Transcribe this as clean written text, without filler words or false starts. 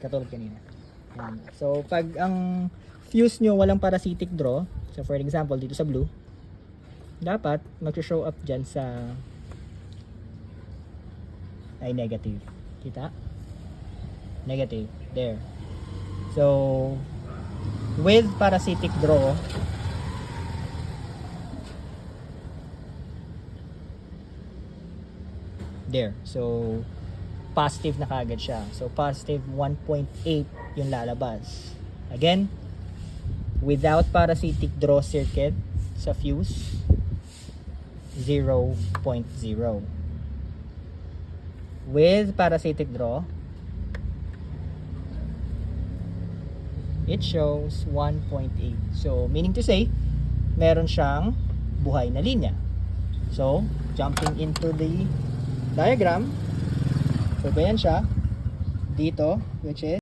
Katulad kanina. Yan. So, pag ang fuse nyo walang parasitic draw, so for example, dito sa blue, dapat mag-show up dyan sa ay negative. Kita? Negative. There. So, with parasitic draw, there. So, positive na kagad siya. So, positive 1.8 yung lalabas. Again, without parasitic draw circuit sa fuse, 0.0. With parasitic draw, it shows 1.8. So, meaning to say, meron siyang buhay na linya. So, jumping into the diagram, so ganyan siya dito, which is